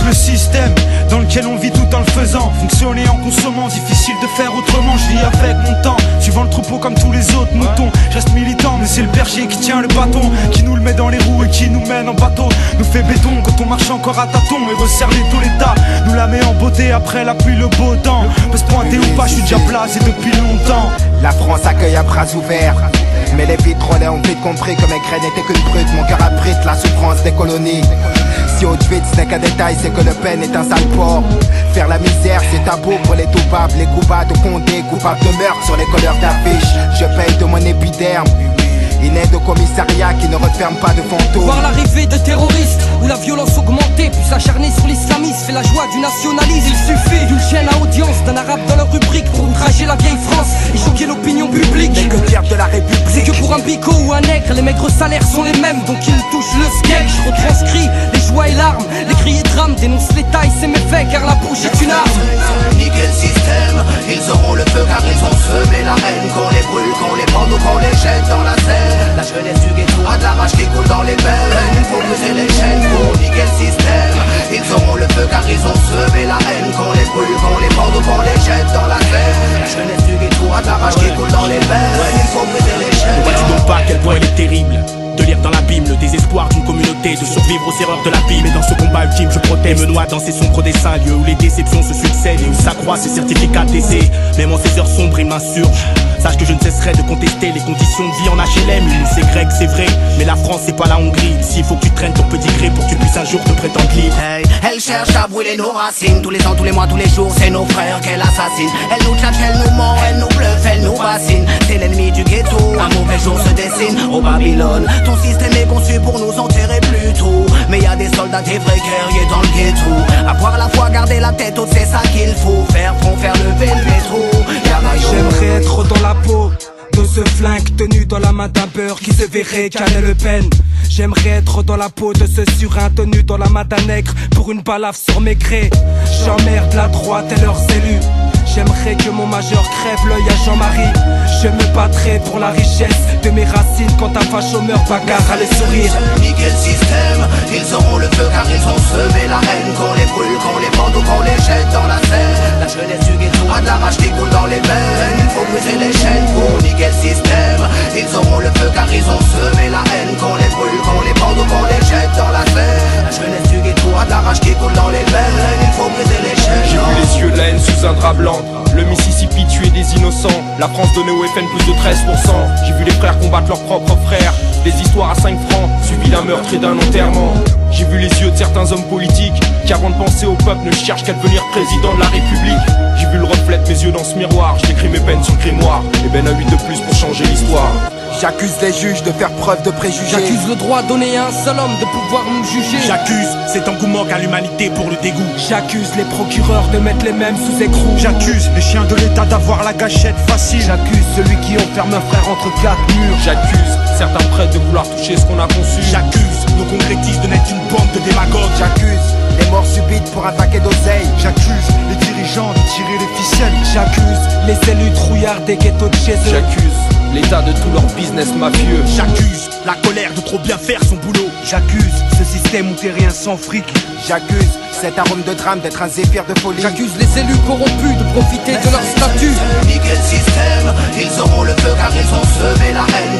le système dans lequel on vit tout en le faisant. Fonctionner en consommant, difficile de faire autrement. Je vis avec mon temps, suivant le troupeau comme tous les autres moutons. Je reste militant, mais c'est le berger qui tient le bâton, qui nous le met dans les roues et qui nous mène en bateau. Nous fait béton quand on marche encore à tâtons et resserre les taux l'état. Nous la met en beauté après la pluie, le beau temps. Peut se pointer ou pas, je suis déjà placé depuis longtemps. La France accueille à bras ouverts, mais les vitrolets ont vite compris que mes graines n'étaient qu'une brute. Mon cœur abrite la souffrance des colonies. Si Auschwitz n'est qu'un détail, c'est que Le Pen est un sale porc. Faire la misère, c'est tabou pour les toupables. Les coupables de Condé, coupables de meurtre sur les couleurs d'affiches. Je paye de mon épiderme une aide au commissariat qui ne referme pas de fantômes. Voir l'arrivée de terroristes où la violence augmentée, puis s'acharner sur l'islamisme fait la joie du nationalisme. Il suffit d'une chaîne à audience, d'un arabe dans leur rubrique pour outrager la vieille France et choquer l'opinion publique. Les guerrières de la République. C'est que pour un bico ou un nègre, les maigres salaires sont les mêmes, donc ils touchent le sketch. Je retranscris les joies et larmes, les cris et drames, dénonce les tailles, c'est méfaits car la bouche est une arme. Niquer le système, ils auront le feu car ils ont semé la haine. Qu'on les brûle, qu'on les pende ou qu'on les jette dans la Seine. La jeunesse du ghetto a de la rage qui coule dans les veines. Il faut briser les chaînes pour niquer le système. Ils auront le feu car ils ont semé la haine. Qu'on les brûle, qu'on les pende ou qu'on les jette dans la Seine. La jeunesse du ghetto a de la rage qui coule dans les veines. Il faut briser les chaînes. Ne vois-tu donc pas à quel point il est terrible de lire dans l'abîme le désespoir d'une communauté, de survivre aux erreurs de l'abîme. Et dans ce combat ultime, je protège, me noie dans ces sombres dessins, lieux où les déceptions se succèdent et où s'accroissent ces certificats d'essai. Même en ces heures sombres, il m'insurge. Sache que je ne cesserai de contester les conditions de vie en HLM. C'est grec, c'est vrai, mais la France c'est pas la Hongrie. Ici il faut que tu traînes ton petit gré pour que tu puisses un jour te prétendre libre. Hey, elle cherche à brûler nos racines. Tous les ans, tous les mois, tous les jours, c'est nos frères qu'elle assassine. Elle nous tchatche, elle nous ment, elle nous bluffe, elle nous bassine. C'est l'ennemi du ghetto, un mauvais jour se dessine au Babylone. Ton système est conçu pour nous enterrer plus tôt. Mais y a des soldats, des vrais guerriers dans le ghetto. Avoir la foi, garder la tête haute, c'est ça qu'il faut. Faire front, faire lever le métro. J'aimerais être dans la peau de ce flingue tenu dans la main d'un beurre qui se verrait caler Le Pen. J'aimerais être dans la peau de ce surin tenu dans la main d'un nègre pour une balafre sur mes grès. J'emmerde la droite et leurs élus. J'aimerais que mon majeur crève l'œil à Jean-Marie. Je me battrai pour la richesse de mes racines quand un facho meurt, bagarre à les sourires. Niquer le système, ils auront le feu car ils ont semé la haine. Qu'on les brûle, qu'on les pende ou qu'on les jette dans la Seine. La jeunesse du ghetto a de la rage qui coule dans les veines. Il faut briser les chaînes pour niquer le système. Ils auront le feu car ils ont semé la haine. Qu'on les brûle, qu'on les pende ou qu'on les jette dans la Seine. La jeunesse du ghetto a de la rage qui coule dans les veines. Il faut briser les chaînes. J'ai vu les yeux de la haine sous un drap blanc. Le Mississippi tuer des innocents. La France donnait au FN plus de 13%. J'ai vu les frères combattre leurs propres frères. Des histoires à 5 francs, suivi d'un meurtre et d'un enterrement. J'ai vu les yeux de certains hommes politiques qui avant de penser au peuple ne cherchent qu'à devenir président de la République. J'ai vu le reflet de mes yeux dans ce miroir. J'écris mes peines sur le grimoire. Et ben à 8 de plus pour changer l'histoire. J'accuse les juges de faire preuve de préjugés. J'accuse le droit donné à un seul homme de pouvoir nous juger. J'accuse cet engouement qu'a l'humanité pour le dégoût. J'accuse les procureurs de mettre les mêmes sous écrou. J'accuse les chiens de l'État d'avoir la gâchette facile. J'accuse celui qui enferme un frère entre 4 murs. J'accuse certains prêtres de vouloir toucher ce qu'on a conçu. J'accuse nos concrétistes de n'être une bande de démagogues. J'accuse les morts subites pour un paquet d'oseille. J'accuse les dirigeants de tirer les ficelles. J'accuse les élus trouillards des ghettos de chez eux. J'accuse l'État de tout leur business mafieux. J'accuse la colère de trop bien faire son boulot. J'accuse ce système où t'es rien sans fric. J'accuse cet arôme de drame d'être un zéphyr de folie. J'accuse les élus corrompus de profiter de leur statut. Niquer le système, ils auront le feu car ils ont semé la haine.